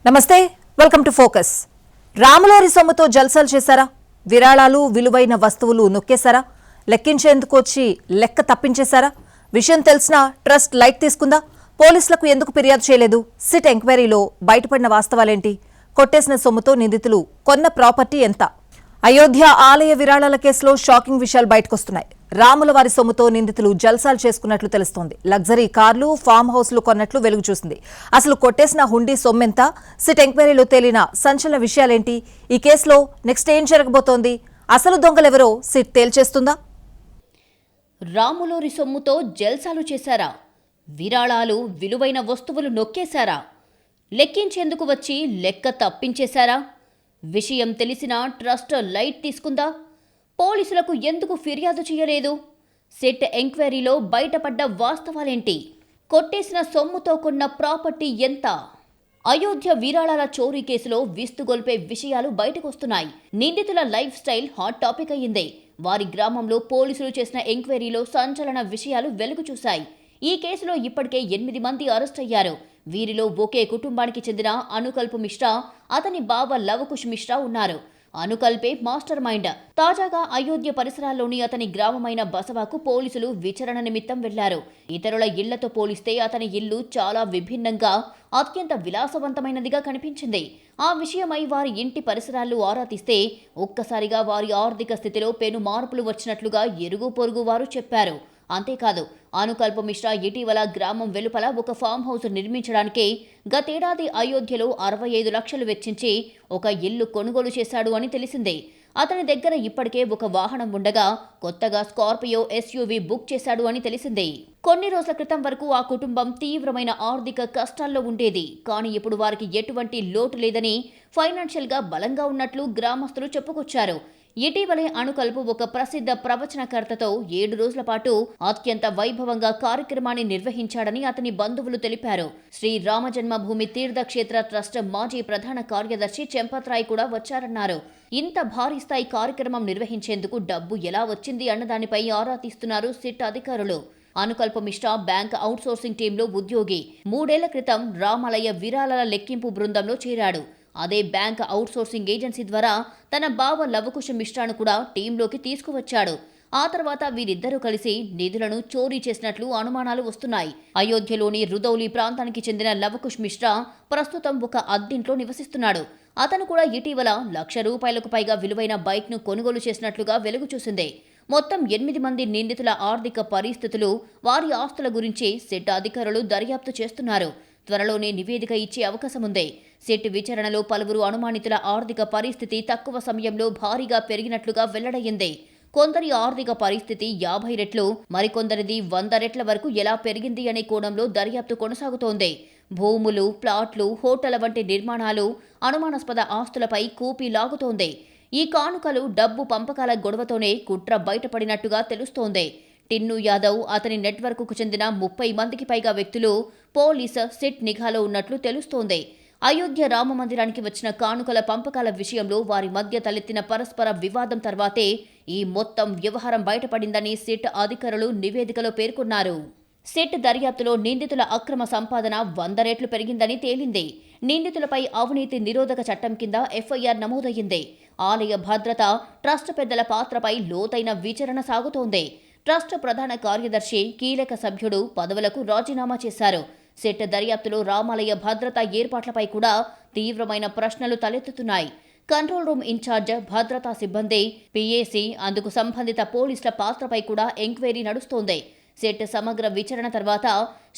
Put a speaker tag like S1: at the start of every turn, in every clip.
S1: నమస్తే, welcome to focus. రాములోరి సొమ్ముతో జల్సాలు చేశారా? విరాళాలు, విలువైన వస్తువులు నొక్కేశారా? లెక్కించేందుకు వచ్చి లెక్క తప్పించేశారా? విషయం తెలిసినా ట్రస్ట్ లైట్ తీసుకుందా? పోలీసులకు ఎందుకు ఫిర్యాదు చేయలేదు? సిట్ ఎంక్వైరీలో బయటపడిన వాస్తవాలేంటి? కొట్టేసిన సొమ్ముతో నిందితులు కొన్న ప్రాపర్టీ ఎంత? అయోధ్య ఆలయ విరాళాల కేసులో షాకింగ్ విషయాలు బయటకొస్తున్నాయి. రాముల వారి సొమ్ముతో నిందితులు జల్సాలు చేసుకున్నట్లు తెలుస్తోంది. లగ్జరీ కార్లు, ఫామ్ హౌస్లు కొన్నట్లు వెలుగు చూసింది. అసలు కొట్టేసిన హుండీ సొమ్మెంత? సిట్ ఎంక్వైరీలో తేలిన సంచలన విషయాలేంటి? ఈ కేసులో నెక్స్ట్ ఏం జరగబోతోంది? అసలు దొంగలెవరో సిట్ తేల్చేస్తుందా?
S2: రాములోరి సొమ్ముతో జల్సాలు చేశారా? విరాళాలు, విలువైన వస్తువులు నొక్కేశారా? లెక్కించేందుకు వచ్చి లెక్క తప్పించేశారా? విషయం తెలిసినా ట్రస్ట్ లైట్ తీసుకుందా? పోలీసులకు ఎందుకు ఫిర్యాదు చేయలేదు? సిట్ ఎంక్వైరీలో బయటపడ్డ వాస్తవాలేంటి? కొట్టేసిన సొమ్ముతో కొన్న ప్రాపర్టీ ఎంత? అయోధ్య విరాళాల చోరీ కేసులో విస్తుగొల్పే విషయాలు బయటకొస్తున్నాయి. నిందితుల లైఫ్ స్టైల్ హాట్ టాపిక్ అయ్యింది. వారి గ్రామంలో పోలీసులు చేసిన ఎంక్వైరీలో సంచలన విషయాలు వెలుగు చూశాయి. ఈ కేసులో ఇప్పటికే 8 మంది అరెస్ట్ అయ్యారు. వీరిలో ఒకే కుటుంబానికి చెందిన అనుకల్ప్ మిశ్రా, అతని బావ లవకుశ్ మిశ్రా ఉన్నారు. అనుకల్పే మాస్టర్ మైండ్. తాజాగా అయోధ్య పరిసరాల్లోని అతని గ్రామమైన బసవాకు పోలీసులు విచారణ నిమిత్తం వెళ్లారు. ఇతరుల ఇళ్లతో పోలిస్తే అతని ఇల్లు చాలా విభిన్నంగా, అత్యంత విలాసవంతమైనదిగా కనిపించింది. ఆ విషయమై వారి ఇంటి పరిసరాలు ఆరా తీస్తే ఒక్కసారిగా వారి ఆర్థిక స్థితిలో పెను మార్పులు వచ్చినట్లుగా ఇరుగు పొరుగు వారు చెప్పారు. అంతేకాదు, అనుకల్ప్ మిశ్రా ఇటీవల గ్రామం వెలుపల ఒక ఫామ్ హౌస్ నిర్మించడానికే గతేడాది అయోధ్యలో 65 లక్షలు వెచ్చించి ఒక ఇల్లు కొనుగోలు చేశాడు అని తెలిసిందే. అతని దగ్గర ఇప్పటికే ఒక వాహనం ఉండగా కొత్తగా స్కార్పియో ఎస్యూవీ బుక్ చేశాడు అని తెలిసిందే. కొన్ని రోజుల క్రితం వరకు ఆ కుటుంబం తీవ్రమైన ఆర్థిక కష్టాల్లో ఉండేది. కానీ ఇప్పుడు వారికి ఎటువంటి లోటు లేదని, ఫైనాన్షియల్గా బలంగా ఉన్నట్లు గ్రామస్తులు చెప్పుకొచ్చారు. ఇటీవలే అనుకల్ప్ ఒక ప్రసిద్ధ ప్రవచనకర్తతో 7 రోజుల పాటు అత్యంత వైభవంగా కార్యక్రమాన్ని నిర్వహించాడని అతని బంధువులు తెలిపారు. శ్రీ రామజన్మభూమి తీర్థక్షేత్ర ట్రస్ట్ మాజీ ప్రధాన కార్యదర్శి చెంపత్రాయ్ కూడా వచ్చారన్నారు. ఇంత భారీ స్థాయి కార్యక్రమం నిర్వహించేందుకు డబ్బు ఎలా వచ్చింది అన్నదానిపై ఆరా తీస్తున్నారు సిట్ అధికారులు. అనుకల్ప్ మిశ్రా బ్యాంక్ అవుట్సోర్సింగ్ టీంలో ఉద్యోగి. 3 ఏళ్ల క్రితం రామాలయ విరాళాల లెక్కింపు బృందంలో చేరాడు. అదే బ్యాంక్ అవుట్సోర్సింగ్ ఏజెన్సీ ద్వారా తన బావ లవకుశ్ మిశ్రాను కూడా టీంలోకి తీసుకువచ్చాడు. ఆ తర్వాత వీరిద్దరూ కలిసి నిధులను చోరీ చేసినట్లు అనుమానాలు వస్తున్నాయి. అయోధ్యలోని రుదౌలి ప్రాంతానికి చెందిన లవకుశ్ మిశ్రా ప్రస్తుతం ఒక అద్దెంట్లో నివసిస్తున్నాడు. అతను కూడా ఇటీవల ₹1,00,000 పైగా విలువైన బైక్ను కొనుగోలు చేసినట్లుగా వెలుగు చూసింది. మొత్తం 8 మంది నిందితుల ఆర్థిక పరిస్థితులు, వారి ఆస్తుల గురించి సిట్ అధికారులు దర్యాప్తు చేస్తున్నారు. త్వరలోనే నివేదిక ఇచ్చే అవకాశం ఉంది. సిట్ విచారణలో పలువురు అనుమానితుల ఆర్థిక పరిస్థితి తక్కువ సమయంలో భారీగా పెరిగినట్లుగా వెల్లడయ్యింది. కొందరి ఆర్థిక పరిస్థితి 50 రెట్లు, మరికొందరిది 100 రెట్ల వరకు ఎలా పెరిగింది అనే కోణంలో దర్యాప్తు కొనసాగుతోంది. భూములు, ప్లాట్లు, హోటళ్ల వంటి నిర్మాణాలు, అనుమానాస్పద ఆస్తులపై కూపీ లాగుతోంది. ఈ కానుకలు, డబ్బు పంపకాల గొడవతోనే కుట్ర బయటపడినట్టుగా తెలుస్తోంది. టిన్ను యాదవ్, అతని నెట్వర్క్కు చెందిన 30 మందికి పైగా వ్యక్తులు పోలీసు సిట్ నిఘాలో ఉన్నట్లు తెలుస్తోంది. అయోధ్య రామ మందిరానికి వచ్చిన కానుకల పంపకాల విషయంలో వారి మధ్య తలెత్తిన పరస్పర వివాదం తర్వాతే ఈ మొత్తం వ్యవహారం బయటపడిందని సిట్ అధికారులు నివేదికలో పేర్కొన్నారు. సిట్ దర్యాప్తులో నిందితుల అక్రమ సంపాదన 100 రెట్లు పెరిగిందని తేలింది. నిందితులపై అవినీతి నిరోధక చట్టం కింద ఎఫ్ఐఆర్ నమోదయ్యింది. ఆలయ భద్రత, ట్రస్ట్ పెద్దల పాత్రపై లోతైన విచారణ సాగుతోంది. ట్రస్ట్ ప్రధాన కార్యదర్శి, కీలక సభ్యుడు పదవులకు రాజీనామా చేశారు. సిట్ దర్యాప్తులో రామాలయ భద్రతా ఏర్పాట్లపై కూడా తీవ్రమైన ప్రశ్నలు తలెత్తుతున్నాయి. కంట్రోల్ రూమ్ ఇన్ఛార్జ్, భద్రతా సిబ్బంది, పీఏసీ, అందుకు సంబంధిత పోలీసుల పాత్రపై కూడా ఎంక్వైరీ నడుస్తోంది. సిట్ సమగ్ర విచారణ తర్వాత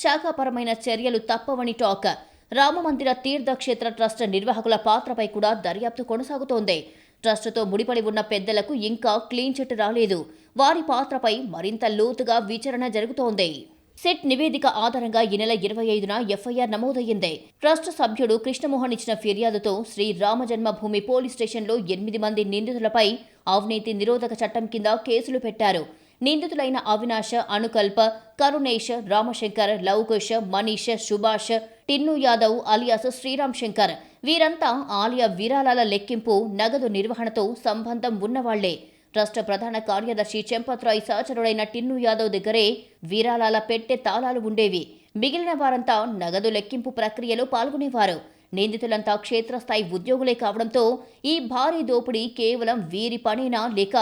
S2: శాఖాపరమైన చర్యలు తప్పవని టాక్. రామమందిర తీర్థక్షేత్ర ట్రస్ట్ నిర్వాహకుల పాత్రపై కూడా దర్యాప్తు కొనసాగుతోంది. ట్రస్టుతో ముడిపడి ఉన్న పెద్దలకు ఇంకా క్లీన్ చిట్ రాలేదు. వారి పాత్రపై మరింత లోతుగా విచారణ జరుగుతోంది. సిట్ నివేదిక ఆధారంగా ఈ నెల 25న ఎఫ్ఐఆర్ నమోదయ్యింది. ట్రస్ట్ సభ్యుడు కృష్ణమోహన్ ఇచ్చిన ఫిర్యాదుతో శ్రీ రామజన్మభూమి పోలీస్ స్టేషన్లో 8 మంది నిందితులపై అవినీతి నిరోధక చట్టం కింద కేసులు పెట్టారు. నిందితులైన అవినాష్, అనుకల్ప్, కరుణేష్, రామశంకర్, లవకుశ్, మనీష్, సుభాష్, టిన్ను యాదవ్ అలియాస్ శ్రీరామ్ శంకర్ వీరంతా ఆలయ విరాళాల లెక్కింపు, నగదు నిర్వహణతో సంబంధం ఉన్నవాళ్లే. ట్రస్ట్ ప్రధాన కార్యదర్శి చెంపత్రాయ్ సహచరుడైన టిన్ను యాదవ్ దగ్గరే విరాళాల పెట్టె తాళాలు ఉండేవి. మిగిలిన వారంతా నగదు లెక్కింపు ప్రక్రియలో పాల్గొనేవారు. నిందితులంతా క్షేత్రస్థాయి ఉద్యోగులే కావడంతో ఈ భారీ దోపిడీ కేవలం వీరి పనేనా లేక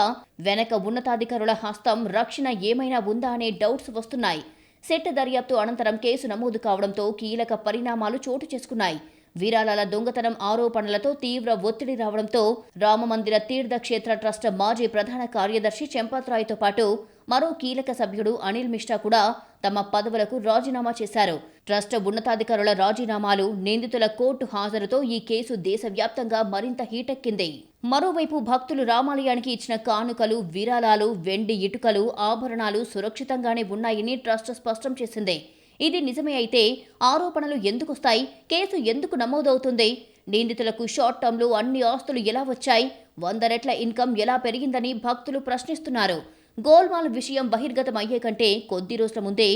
S2: వెనక ఉన్నతాధికారుల హస్తం రక్షణ ఏమైనా ఉందా అనే డౌట్స్ వస్తున్నాయి. సెట్ దర్యాప్తు అనంతరం కేసు నమోదు కావడంతో కీలక పరిణామాలు చోటు చేసుకున్నాయి. విరాళాల దొంగతనం ఆరోపణలతో తీవ్ర ఒత్తిడి రావడంతో రామమందిర తీర్థక్షేత్ర ట్రస్ట్ మాజీ ప్రధాన కార్యదర్శి చెంపత్రాయ్తో పాటు మరో కీలక సభ్యుడు అనిల్ మిశ్రా కూడా తమ పదవులకు రాజీనామా చేశారు. ట్రస్ట్ ఉన్నతాధికారుల రాజీనామాలు, నిందితుల కోర్టు హాజరుతో ఈ కేసు దేశవ్యాప్తంగా మరింత హీటెక్కింది. మరోవైపు భక్తులు రామాలయానికి ఇచ్చిన కానుకలు, విరాళాలు, వెండి ఇటుకలు, ఆభరణాలు సురక్షితంగానే ఉన్నాయని ట్రస్ట్ స్పష్టం చేసింది. ఇది నిజమే అయితే ఆరోపణలు ఎందుకొస్తాయి? కేసు ఎందుకు నమోదవుతుంది? నిందితులకు షార్ట్ టర్మ్లో అన్ని ఆస్తులు ఎలా వచ్చాయి? 100 రెట్ల ఇన్కమ్ ఎలా పెరిగిందని భక్తులు ప్రశ్నిస్తున్నారు. గోల్మాల్ విషయం బహిర్గతం అయ్యే కంటే కొద్ది రోజుల ముందే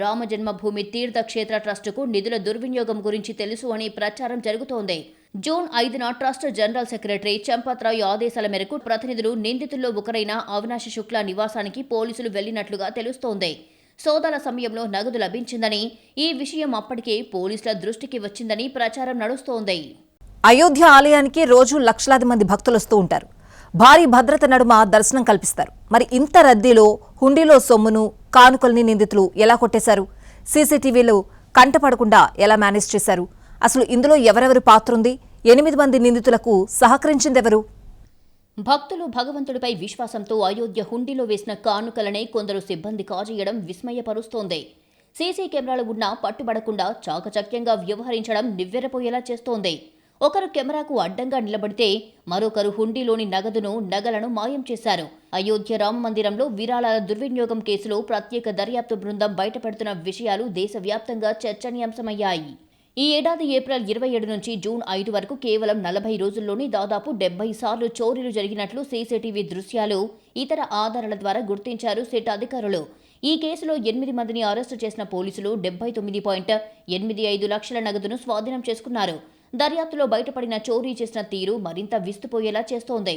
S2: రామజన్మభూమి తీర్థక్షేత్ర ట్రస్టుకు నిధుల దుర్వినియోగం గురించి తెలుసు అని ప్రచారం జరుగుతోంది. జూన్ 5న ట్రస్ట్ జనరల్ సెక్రటరీ చెంపత్రాయ్ ఆదేశాల మేరకు ప్రతినిధులు నిందితుల్లో ఒకరైన అవినాష్ శుక్లా నివాసానికి పోలీసులు వెళ్లినట్లుగా తెలుస్తోంది. సోదాల సమయంలో నగదు లభించిందని, ఈ విషయం అప్పటికే పోలీసుల దృష్టికి వచ్చిందని ప్రచారం నడుస్తోంది.
S1: అయోధ్య ఆలయానికి రోజు లక్షలాది మంది భక్తులు వస్తూ ఉంటారు. భారీ భద్రత నడుమ దర్శనం కల్పిస్తారు. మరి ఇంత రద్దీలో హుండీలో సొమ్మును, కానుకల్ని నిందితులు ఎలా కొట్టేశారు? సీసీటీవీలు కంటపడకుండా ఎలా మేనేజ్ చేశారు? అసలు ఇందులో ఎవరెవరి పాత్రుంది? 8 మంది నిందితులకు సహకరించిందెవరు?
S2: భక్తులు భగవంతుడిపై విశ్వాసంతో అయోధ్య హుండీలో వేసిన కానుకలనే కొందరు సిబ్బంది కాజేయడం విస్మయపరుస్తోంది. సీసీ కెమెరాలు ఉన్నా పట్టుబడకుండా చాకచక్యంగా వ్యవహరించడం నివ్వెరపోయేలా చేస్తోంది. ఒకరు కెమెరాకు అడ్డంగా నిలబడితే మరొకరు హుండీలోని నగదును, నగలను మాయం చేశారు. అయోధ్య రామ మందిరంలో విరాళాల దుర్వినియోగం కేసులో ప్రత్యేక దర్యాప్తు బృందం బయటపెడుతున్న విషయాలు దేశవ్యాప్తంగా చర్చనీయాంశమయ్యాయి. ఈ ఏడాది ఏప్రిల్ 27 నుంచి జూన్ 5 వరకు కేవలం 40 రోజుల్లోనే దాదాపు 70 సార్లు చోరీలు జరిగినట్లు సీసీటీవీ దృశ్యాలు, ఇతర ఆధారాల ద్వారా గుర్తించారు సిట్ అధికారులు. ఈ కేసులో 8 మందిని అరెస్టు చేసిన పోలీసులు 79.85 లక్షల నగదును స్వాధీనం చేసుకున్నారు. దర్యాప్తులో బయటపడిన చోరీ చేసిన తీరు మరింత విస్తుపోయేలా చేస్తోంది.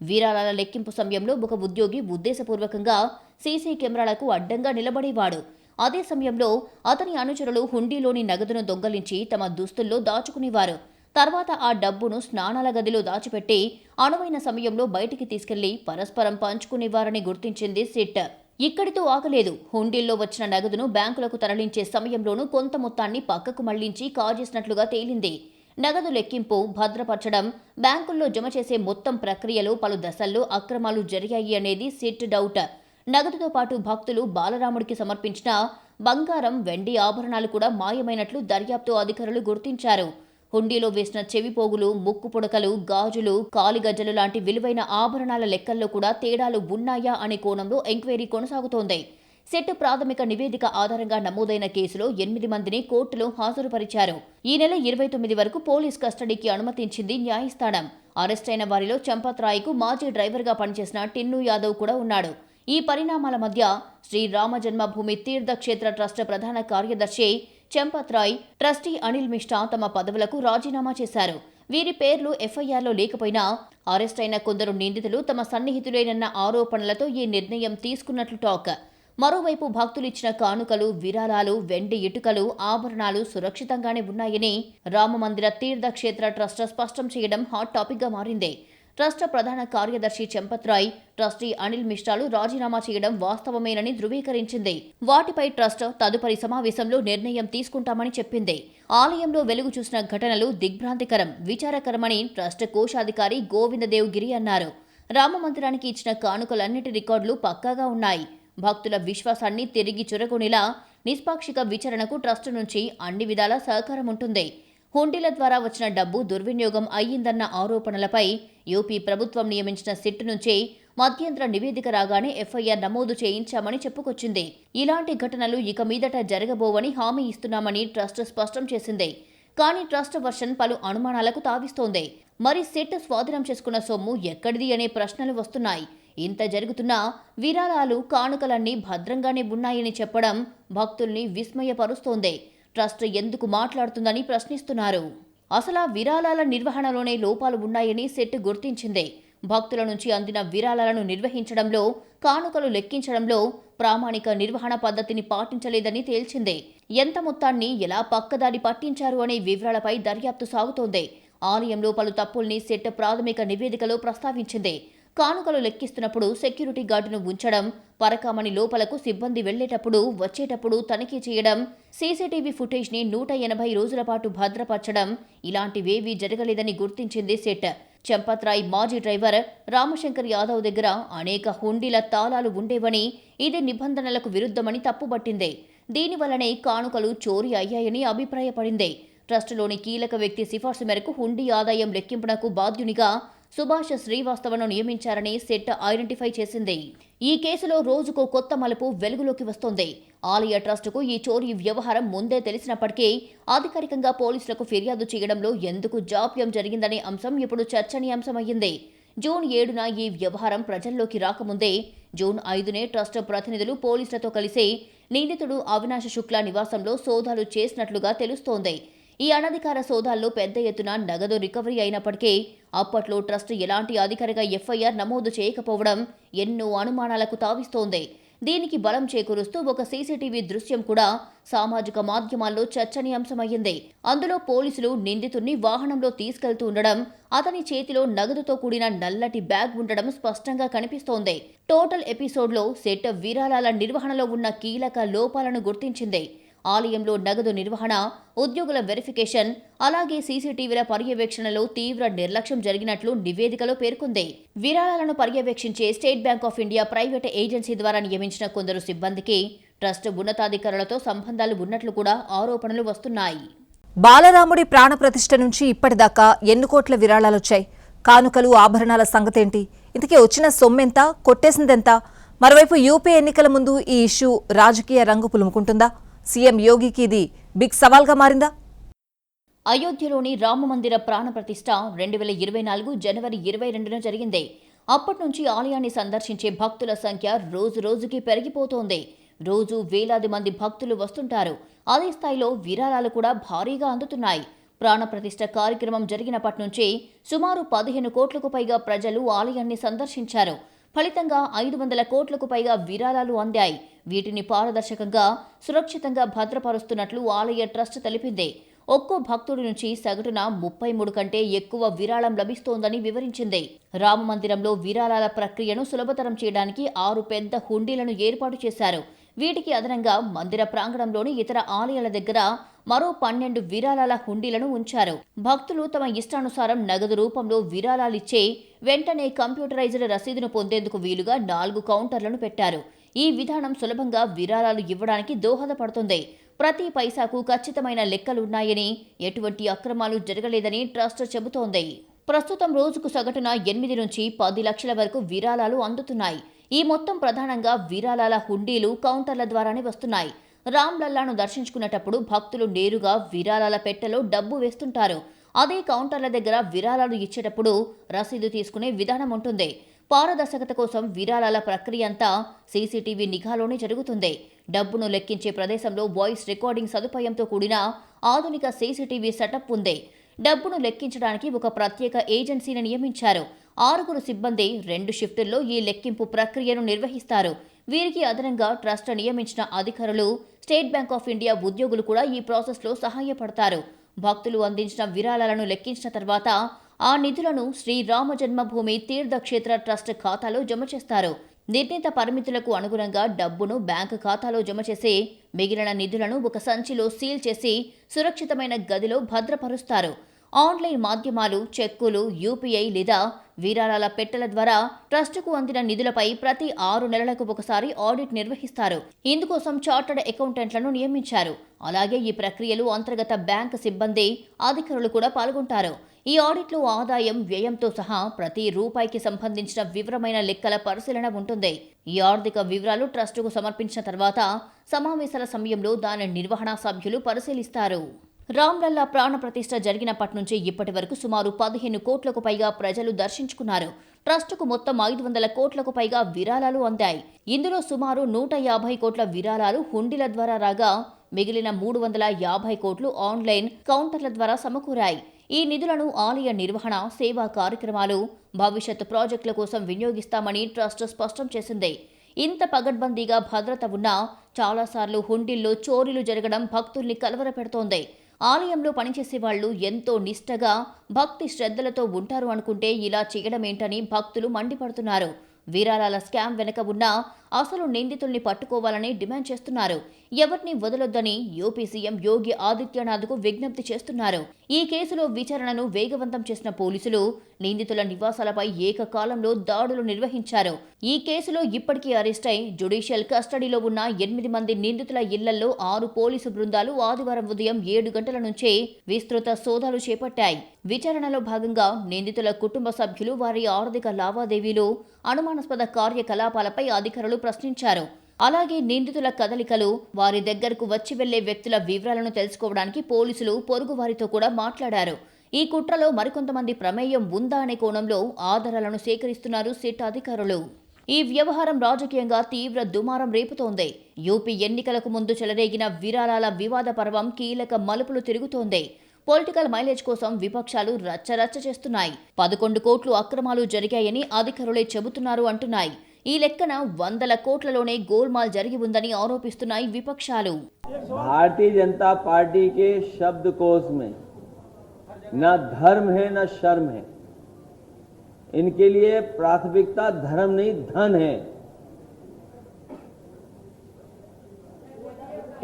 S2: విరాళాల లెక్కింపు సమయంలో ఒక ఉద్యోగి ఉద్దేశపూర్వకంగా సీసీ కెమెరాలకు అడ్డంగా నిలబడేవాడు. అదే సమయంలో అతని అనుచరులు హుండీలోని నగదును దొంగలించి తమ దుస్తుల్లో దాచుకునేవారు. తర్వాత ఆ డబ్బును స్నానాల గదిలో దాచిపెట్టి అనువైన సమయంలో బయటికి తీసుకెళ్లి పరస్పరం పంచుకునేవారని గుర్తించింది సిట్. ఇక్కడితో ఆగలేదు. హుండీల్లో వచ్చిన నగదును బ్యాంకులకు తరలించే సమయంలోనూ కొంత మొత్తాన్ని పక్కకు మళ్లించి కాజేసినట్లుగా తేలింది. నగదు లెక్కింపు, భద్రపరచడం, బ్యాంకుల్లో జమ చేసే మొత్తం ప్రక్రియలో పలు దశల్లో అక్రమాలు జరిగాయి అనేది సిట్ డౌట్. నగదుతో పాటు భక్తులు బాలరాముడికి సమర్పించిన బంగారం, వెండి ఆభరణాలు కూడా మాయమైనట్లు దర్యాప్తు అధికారులు గుర్తించారు. హుండీలో వేసిన చెవిపోగులు, ముక్కు పుడకలు, గాజులు, కాలిగజ్జలు లాంటి విలువైన ఆభరణాల లెక్కల్లో కూడా తేడాలు ఉన్నాయా అనే కోణంలో ఎంక్వైరీ కొనసాగుతోంది. సెట్ ప్రాథమిక నివేదిక ఆధారంగా నమోదైన కేసులో 8 మందిని కోర్టులో హాజరుపరిచారు. ఈ నెల 29 వరకు పోలీస్ కస్టడీకి అనుమతించింది న్యాయస్థానం. అరెస్టైన వారిలో చెంపత్రాయ్కు మాజీ డ్రైవర్గా పనిచేసిన టిన్ను యాదవ్ కూడా ఉన్నాడు. ఈ పరిణామాల మధ్య శ్రీ రామ జన్మభూమి తీర్థక్షేత్ర ట్రస్ట్ ప్రధాన కార్యదర్శి చెంపత్రాయ్, ట్రస్టీ అనిల్ మిశ్రా తమ పదవులకు రాజీనామా చేశారు. వీరి పేర్లు ఎఫ్ఐఆర్లో లేకపోయినా అరెస్టైన కొందరు నిందితులు తమ సన్నిహితులేనన్న ఆరోపణలతో ఈ నిర్ణయం తీసుకున్నట్లు టాక్. మరోవైపు భక్తులిచ్చిన కానుకలు, విరాళాలు, వెండి ఇటుకలు, ఆభరణాలు సురక్షితంగానే ఉన్నాయని రామమందిర తీర్థక్షేత్ర ట్రస్ట్ స్పష్టం చేయడం హాట్ టాపిక్గా మారింది. ట్రస్ట్ ప్రధాన కార్యదర్శి చెంపత్రాయ్, ట్రస్టీ అనిల్ మిశ్రాలు రాజీనామా చేయడం వాస్తవమేనని ధృవీకరించింది. వాటిపై ట్రస్ట్ తదుపరి సమావేశంలో నిర్ణయం తీసుకుంటామని చెప్పింది. ఆలయంలో వెలుగు చూసిన ఘటనలు దిగ్భ్రాంతికరం, విచారకరమని ట్రస్ట్ కోశాధికారి గోవిందదేవ్ గిరి అన్నారు. రామమందిరానికి ఇచ్చిన కానుకలన్నిటి రికార్డులు పక్కాగా ఉన్నాయి. భక్తుల విశ్వాసాన్ని తిరిగి చురగొనేలా నిష్పాక్షిక విచారణకు ట్రస్ట్ నుంచి అన్ని విధాల సహకారం ఉంటుంది. హుండీల ద్వారా వచ్చిన డబ్బు దుర్వినియోగం అయ్యిందన్న ఆరోపణలపై యూపీ ప్రభుత్వం నియమించిన సిట్ నుంచి మధ్యంతర నివేదిక రాగానే ఎఫ్ఐఆర్ నమోదు చేయించామని చెప్పుకొచ్చింది. ఇలాంటి ఘటనలు ఇక మీదట జరగబోవని హామీ ఇస్తున్నామని ట్రస్ట్ స్పష్టం చేసింది. కానీ ట్రస్ట్ వర్షన్ పలు అనుమానాలకు తావిస్తోంది. మరి సిట్ స్వాధీనం చేసుకున్న సొమ్ము ఎక్కడిది అనే ప్రశ్నలు వస్తున్నాయి. ఇంత జరుగుతున్నా విరాళాలు, కానుకలన్నీ భద్రంగానే ఉన్నాయని చెప్పడం భక్తుల్ని విస్మయపరుస్తోంది. ట్రస్ట్ ఎందుకు మాట్లాడుతుందని ప్రశ్నిస్తున్నారు. అసలు విరాళాల నిర్వహణలోనే లోపాలు ఉన్నాయని సెట్ గుర్తించింది. భక్తుల నుంచి అందిన విరాళాలను నిర్వహించడంలో, కానుకలు లెక్కించడంలో ప్రామాణిక నిర్వహణ పద్ధతిని పాటించలేదని తేల్చింది. ఎంత మొత్తాన్ని ఎలా పక్కదారి పట్టించారు అనే వివరాలపై దర్యాప్తు సాగుతోంది. ఆలయంలో పలు తప్పుల్ని సెట్ ప్రాథమిక నివేదికలో ప్రస్తావించింది. కానుకలు లెక్కిస్తున్నప్పుడు సెక్యూరిటీ గార్డును ఉంచడం, పరకామణి లోపలకు సిబ్బంది వెళ్లేటప్పుడు, వచ్చేటప్పుడు తనిఖీ చేయడం, సీసీటీవీ ఫుటేజ్ని 180 రోజుల పాటు భద్రపరచడం ఇలాంటివేవీ జరగలేదని గుర్తించింది సెట్. చంపత్రాయ్ మాజీ డ్రైవర్ రామశంకర్ యాదవ్ దగ్గర అనేక హుండీల తాళాలు ఉండేవని, ఇది నిబంధనలకు విరుద్ధమని తప్పుబట్టింది. దీనివల్లనే కానుకలు చోరీ అయ్యాయని అభిప్రాయపడింది. ట్రస్టులోని కీలక వ్యక్తి సిఫార్సు మేరకు హుండీ ఆదాయం లెక్కింపునకు బాధ్యునిగా సుభాష్ శ్రీవాస్తవను నియమించారని సెట్ ఐడెంటిఫై చేసింది. ఈ కేసులో రోజుకో కొత్త మలుపు వెలుగులోకి వస్తోంది. ఆలయ ట్రస్టుకు ఈ చోరీ వ్యవహారం ముందే తెలిసినప్పటికీ అధికారికంగా పోలీసులకు ఫిర్యాదు చేయడంలో ఎందుకు జాప్యం జరిగిందనే అంశం ఇప్పుడు చర్చనీయాంశమయ్యింది. జూన్ 7న ఈ వ్యవహారం ప్రజల్లోకి రాకముందే జూన్ 5నే ట్రస్ట్ ప్రతినిధులు పోలీసులతో కలిసి నిందితుడు అవినాష్ శుక్లా నివాసంలో సోదాలు చేసినట్లుగా తెలుస్తోంది. ఈ అనధికార సోదాల్లో పెద్ద ఎత్తున నగదు రికవరీ అయినప్పటికీ అప్పట్లో ట్రస్ట్ ఎలాంటి అధికారిక ఎఫ్ఐఆర్ నమోదు చేయకపోవడం ఎన్నో అనుమానాలకు తావిస్తోంది. దీనికి బలం చేకూరుస్తూ ఒక సీసీటీవీ దృశ్యం కూడా సామాజిక మాధ్యమాల్లో చర్చనీయాంశమయ్యింది. అందులో పోలీసులు నిందితుడిని వాహనంలో తీసుకెళ్తూ ఉండడం, అతని చేతిలో నగదుతో కూడిన నల్లటి బ్యాగ్ ఉండడం స్పష్టంగా కనిపిస్తోంది. టోటల్ ఎపిసోడ్లో సెట్ విరాళాల నిర్వహణలో ఉన్న కీలక లోపాలను గుర్తించింది. ఆలయంలో నగదు నిర్వహణ, ఉద్యోగుల వెరిఫికేషన్, అలాగే సీసీటీవీల పర్యవేక్షణలో తీవ్ర నిర్లక్ష్యం జరిగినట్లు నివేదికలో పేర్కొంది. విరాళాలను పర్యవేక్షించే state bank of India private agency ద్వారా నియమించిన కొందరు సిబ్బందికి ట్రస్ట్ ఉన్నతాధికారులతో సంబంధాలు ఉన్నట్లు కూడా ఆరోపణలు వస్తున్నాయి.
S1: బాలరాముడి ప్రాణప్రతిష్ఠ నుంచి ఇప్పటిదాకా ఎన్ని కోట్ల విరాళాలొచ్చాయి? కానుకలు, ఆభరణాల సంగతేంటి? ఇంతకీ వచ్చిన సొమ్మెంత, కొట్టేసిందెంత? మరోవైపు యూపీ ఎన్నికల ముందు ఈ ఇష్యూ రాజకీయ రంగు పులుముకుంటుందా? సీఎం యోగికి ఇది బిగ్ సవాల్గా మారిందా?
S2: అయోధ్యలోని రామమందిర ప్రాణప్రతిష్ఠ 2024 జనవరి 22న జరిగింది. అప్పటి నుంచి ఆలయాన్ని సందర్శించే భక్తుల సంఖ్య రోజురోజుకి పెరిగిపోతోంది. రోజు వేలాది మంది భక్తులు వస్తుంటారు. అదే స్థాయిలో విరాళాలు కూడా భారీగా అందుతున్నాయి. ప్రాణప్రతిష్ఠ కార్యక్రమం జరిగినప్పటి నుంచి సుమారు 15 కోట్లకు పైగా ప్రజలు ఆలయాన్ని సందర్శించారు. ఫలితంగా 500 కోట్లకు పైగా విరాళాలు అందాయి. వీటిని పారదర్శకంగా, సురక్షితంగా భద్రపరుస్తున్నట్లు ఆలయ ట్రస్ట్ తెలిపింది. ఒక్కో భక్తుడి నుంచి సగటున 33 కంటే ఎక్కువ విరాళం లభిస్తోందని వివరించింది. రామమందిరంలో విరాళాల ప్రక్రియను సులభతరం చేయడానికి 6 పెద్ద హుండీలను ఏర్పాటు చేశారు. వీటికి అదనంగా మందిర ప్రాంగణంలోని ఇతర ఆలయాల దగ్గర మరో 12 విరాళాల హుండీలను ఉంచారు. భక్తులు తమ ఇష్టానుసారం నగదు రూపంలో విరాళాలిచ్చే వెంటనే కంప్యూటరైజ్డ్ రసీదును పొందేందుకు వీలుగా 4 కౌంటర్లను పెట్టారు. ఈ విధానం సులభంగా విరాళాలు ఇవ్వడానికి దోహదపడుతుంది. ప్రతి పైసాకు ఖచ్చితమైన లెక్కలున్నాయని, ఎటువంటి అక్రమాలు జరగలేదని ట్రస్ట్ చెబుతోంది. ప్రస్తుతం రోజుకు సగటున 8 నుంచి 10 లక్షల వరకు విరాళాలు అందుతున్నాయి. ఈ మొత్తం ప్రధానంగా విరాళాల హుండీలు, కౌంటర్ల ద్వారానే వస్తున్నాయి. రామ్లల్లాను దర్శించుకునేటప్పుడు భక్తులు నేరుగా విరాళాల పెట్టెలో డబ్బు వేస్తుంటారు. అదే కౌంటర్ల దగ్గర విరాళాలు ఇచ్చేటప్పుడు రసీదు తీసుకునే విధానం ఉంటుంది. పారదర్శకత కోసం విరాళాల ప్రక్రియ అంతా సీసీటీవీ నిఘాలోనే జరుగుతుంది. డబ్బును లెక్కించే ప్రదేశంలో వాయిస్ రికార్డింగ్ సదుపాయంతో కూడిన ఆధునిక సీసీటీవీ సెటప్ ఉంది. డబ్బును లెక్కించడానికి ఒక ప్రత్యేక ఏజెన్సీని నియమించారు. 6 సిబ్బంది 2 షిఫ్టుల్లో ఈ లెక్కింపు ప్రక్రియను నిర్వహిస్తారు. వీరికి అదనంగా ట్రస్ట్ నియమించిన అధికారులు, స్టేట్ బ్యాంక్ ఆఫ్ ఇండియా ఉద్యోగులు కూడా ఈ ప్రాసెస్లో సహాయపడతారు. భక్తులు అందించిన విరాళాలను లెక్కించిన తర్వాత ఆ నిధులను శ్రీరామ జన్మభూమి తీర్థక్షేత్ర ట్రస్ట్ ఖాతాలో జమ చేస్తారు. నిర్ణీత పరిమితులకు అనుగుణంగా డబ్బును బ్యాంకు ఖాతాలో జమ చేసి మిగిలిన నిధులను ఒక సంచిలో సీల్ చేసి సురక్షితమైన గదిలో భద్రపరుస్తారు. ఆన్లైన్ మాధ్యమాలు, చెక్కులు, యూపీఐ లేదా విరాళాల పెట్టెల ద్వారా ట్రస్టుకు అందిన నిధులపై ప్రతి 6 నెలలకు ఒకసారి ఆడిట్ నిర్వహిస్తారు. ఇందుకోసం చార్టర్డ్ అకౌంటెంట్లను నియమించారు. అలాగే ఈ ప్రక్రియలో అంతర్గత బ్యాంక్ సిబ్బంది, అధికారులు కూడా పాల్గొంటారు. ఈ ఆడిట్లో ఆదాయం, వ్యయంతో సహా ప్రతి రూపాయికి సంబంధించిన వివరమైన లెక్కల పరిశీలన ఉంటుంది. ఈ ఆర్థిక వివరాలు ట్రస్టుకు సమర్పించిన తర్వాత సమావేశాల సమయంలో దాని నిర్వహణ సభ్యులు పరిశీలిస్తారు. రామ్లల్లా ప్రాణప్రతిష్ఠ జరిగినప్పటి నుంచి ఇప్పటి వరకు సుమారు 15 కోట్లకు పైగా ప్రజలు దర్శించుకున్నారు. ట్రస్టుకు మొత్తం 500 కోట్లకు పైగా విరాళాలు అందాయి. ఇందులో సుమారు 150 కోట్ల విరాళాలు హుండీల ద్వారా రాగా మిగిలిన 350 కోట్లు ఆన్లైన్ కౌంటర్ల ద్వారా సమకూరాయి. ఈ నిధులను ఆలయ నిర్వహణ, సేవా కార్యక్రమాలు, భవిష్యత్ ప్రాజెక్టుల కోసం వినియోగిస్తామని ట్రస్ట్ స్పష్టం చేసింది. ఇంత పగడ్బందీగా భద్రత ఉన్నా చాలాసార్లు హుండీల్లో చోరీలు జరగడం భక్తుల్ని కలవరపెడుతోంది. ఆలయంలో పనిచేసే వాళ్లు ఎంతో నిష్టగా, భక్తి శ్రద్ధలతో ఉంటారు అనుకుంటే ఇలా చేయడమేంటని భక్తులు మండిపడుతున్నారు. విరాళాల స్కామ్ వెనక ఉన్న అసలు నిందితుల్ని పట్టుకోవాలని డిమాండ్ చేస్తున్నారు. ఎవరిని వదలొద్దని యూపీ సీఎం యోగి ఆదిత్యనాథ్కు విజ్ఞప్తి చేస్తున్నారు. ఈ కేసులో విచారణను వేగవంతం చేసిన పోలీసులు నిందితుల నివాసాలపై ఏకకాలంలో దాడులు నిర్వహించారు. ఈ కేసులో ఇప్పటికీ అరెస్ట్ అయి జ్యుడిషియల్ కస్టడీలో ఉన్న 8 మంది నిందితుల ఇళ్లలో 6 పోలీసు బృందాలు ఆదివారం ఉదయం 7 గంటల నుంచే విస్తృత సోదాలు చేపట్టాయి. విచారణలో భాగంగా నిందితుల కుటుంబ సభ్యులు, వారి ఆర్థిక లావాదేవీలు, అనుమానాస్పద కార్యకలాపాలపై అధికారులు ప్రశ్నించారు. అలాగే నిందితుల కదలికలు, వారి దగ్గరకు వచ్చి వెళ్లే వ్యక్తుల వివరాలను తెలుసుకోవడానికి పోలీసులు పొరుగువారితో కూడా మాట్లాడారు. ఈ కుట్రలో మరికొంతమంది ప్రమేయం ఉందా అనే కోణంలో ఆధారాలను సేకరిస్తున్నారు సిట్ అధికారులు. ఈ వ్యవహారం రాజకీయంగా తీవ్ర దుమారం రేపుతోంది. యూపీ ఎన్నికలకు ముందు చెలరేగిన విరాళాల వివాద పర్వం కీలక మలుపులు తిరుగుతోంది. పొలిటికల్ మైలేజ్ కోసం విపక్షాలు రచ్చరచ్చ చేస్తున్నాయి. 11 కోట్లు అక్రమాలు జరిగాయని అధికారులే చెబుతున్నారు అంటున్నాయి. ఈ లెక్కన 100 కోట్లలోనే గోల్మాల్ జరిగి ఉందని ఆరోపిస్తున్నాయి విపక్షాలు.
S3: भारतीय जनता पार्टी के शब्दकोश में न धर्म है न शर्म है। इनके लिए प्राथमिकता धर्म नहीं धन है।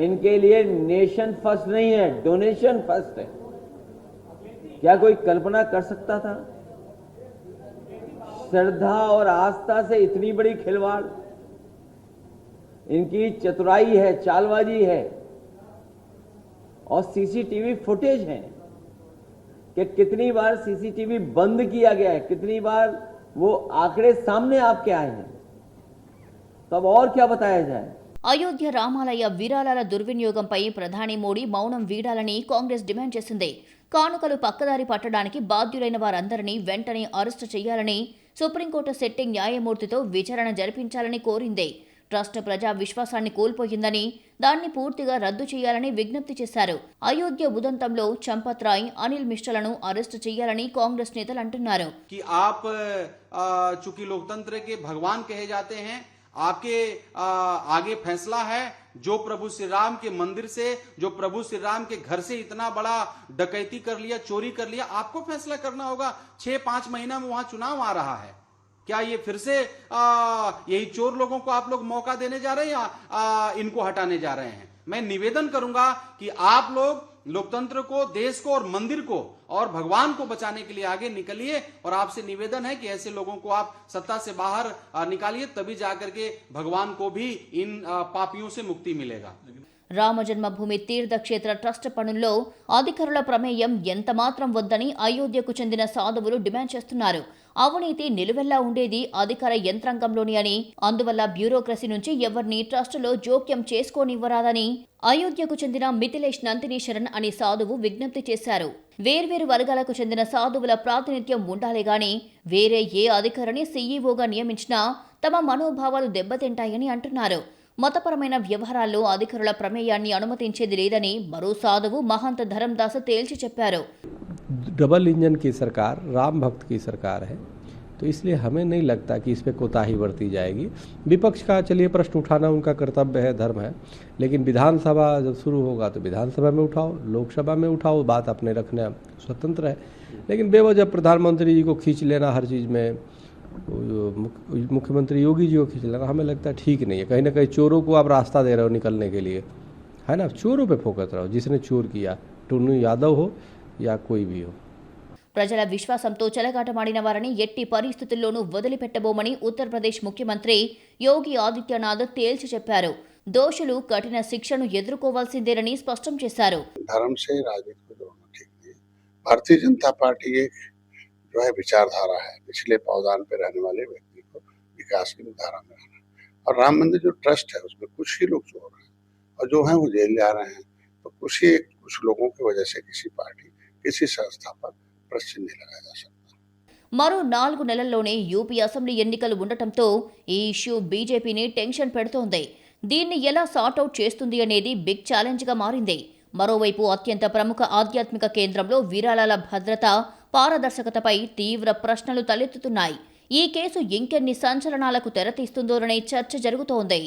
S3: इनके लिए नेशन फर्स्ट नहीं है, डोनेशन फर्स्ट है। क्या कोई कल्पना कर सकता था श्रद्धा और आस्था से इतनी बड़ी खिलवाड़? इनकी चतुराई है, चालबाजी है और सीसीटीवी फुटेज है कि कितनी बार सीसीटीवी बंद किया गया है, कितनी बार वो आंकड़े सामने आपके आए हैं। तो अब और क्या बताया जाए?
S2: అయోధ్య రామాలయ విరాళాల దుర్వినియోగంపై ప్రధాని మోడీ మౌనం వీడాలని కాంగ్రెస్ డిమాండ్ చేసింది. కానుకలు పక్కదారి పట్టడానికి బాధ్యులైన వారందరినీ వెంటనే అరెస్టు చేయాలని సుప్రీంకోర్టు సిట్టింగ్ న్యాయమూర్తితో విచారణ జరిపించాలని కోరింది. ట్రస్ట్ ప్రజా విశ్వాసాన్ని కోల్పోయిందని, దాన్ని పూర్తిగా రద్దు చేయాలని విజ్ఞప్తి చేశారు. అయోధ్య ఉదంతంలో చంపత్ రాయ్, అనిల్ మిశ్రాలను అరెస్టు చేయాలని కాంగ్రెస్ నేతలు అంటున్నారు.
S4: चूंकि लोकतंत्र के भगवान कहे जाते हैं, आपके आगे फैसला है। जो प्रभु श्री राम के मंदिर से, जो प्रभु श्री राम के घर से इतना बड़ा डकैती कर लिया, चोरी कर लिया, आपको फैसला करना होगा। 6-5 महीना में वहां चुनाव आ रहा है। क्या ये फिर से यही चोर लोगों को आप लोग मौका देने जा रहे हैं या इनको हटाने जा रहे हैं? मैं निवेदन करूंगा कि आप लोग लोकतंत्र को, देश को और मंदिर को और भगवान को बचाने के लिए आगे निकलिए। और आपसे निवेदन है कि ऐसे लोगों को आप सत्ता से बाहर निकालिए, तभी जाकर के भगवान को भी इन पापियों से मुक्ति मिलेगा।
S2: రామ జన్మభూమి తీర్థక్షేత్ర ట్రస్ట్ పనుల్లో అధికారుల ప్రమేయం ఎంతమాత్రం వద్దని అయోధ్యకు చెందిన సాధువులు డిమాండ్ చేస్తున్నారు. అవినీతి నిలువెల్లా ఉండేది అధికార యంత్రాంగంలోని అని, అందువల్ల బ్యూరోక్రసీ నుంచి ఎవరిని ట్రస్టులో జోక్యం చేసుకోనివ్వరాదని అయోధ్యకు చెందిన మిథిలేష్ నందినీశరన్ అనే సాధువు విజ్ఞప్తి చేశారు. వేర్వేరు వర్గాలకు చెందిన సాధువుల ప్రాతినిధ్యం ఉండాలే గాని వేరే ఏ అధికారిని సీఈఓగా నియమించినా తమ మనోభావాలు దెబ్బతింటాయని అంటున్నారు. మతపరమైన వ్యవహారాల్లో అధికారుల ప్రమేయాన్ని అనుమతించేది లేదని మరో సాధువు మహంత ధరందాస్ తేల్చి చెప్పారు.
S5: डबल इंजन की सरकार, राम भक्त की सरकार है, तो इसलिए हमें नहीं लगता कि इस पर कोताही बरती जाएगी। विपक्ष का चलिए प्रश्न उठाना उनका कर्तव्य है, धर्म है, लेकिन विधानसभा जब शुरू होगा तो विधानसभा में उठाओ, लोकसभा में उठाओ, बात अपने रखने स्वतंत्र है। लेकिन बेवजह प्रधानमंत्री जी को खींच लेना हर चीज़ में, मुख्यमंत्री योगी जी को खींच लेना, हमें लगता है ठीक नहीं है। कहीं ना कहीं चोरों को आप रास्ता दे रहे हो निकलने के लिए, है ना। चोरों पे फोकस रहो, जिसने चोर किया, टुन्नू यादव हो या कोई भी हो।
S2: ప్రజల విశ్వాసంతో చెలగాటమాడిన వారిని ఎట్టి పరిస్థితుల్లోనూ వదిలిపెట్టబోమని ఉత్తరప్రదేశ్ ముఖ్యమంత్రి యోగి ఆదిత్యనాథ్ తేల్చి చెప్పారు. దోషులు కఠిన శిక్షను ఎదుర్కోవాల్సిందేనని స్పష్టం చేశారు.
S6: धर्म से राजनीति को जोड़ना ठीक नहीं। भारतीय जनता पार्टी एक जो है विचारधारा है, पिछले पावदान पे रहने वाले व्यक्ति को विकास की धारा में रहना। और राम मंदिर जो ट्रस्ट है उसमें कुछ ही लोग चोर हैं और जो हैं वो जेल जा रहे हैं। तो कुछ लोगों की वजह से किसी पार्टी, किसी संस्था पर प्रश्न नहीं लगाया जा सकता।
S2: మరో 4 నెలల్లోనే యూపీ అసెంబ్లీ ఎన్నికలు ఉండటంతో ఈ ఇష్యూ బీజేపీని టెన్షన్ పెడుతోంది. దీన్ని ఎలా సార్ట్అవుట్ చేస్తుంది అనేది బిగ్ ఛాలెంజ్గా మారింది. మరోవైపు అత్యంత ప్రముఖ ఆధ్యాత్మిక కేంద్రంలో విరాళాల భద్రత, పారదర్శకతపై తీవ్ర ప్రశ్నలు తలెత్తుతున్నాయి. ఈ కేసు ఇంకెన్ని సంచలనాలకు తెరతీస్తుందోననే చర్చ జరుగుతోంది.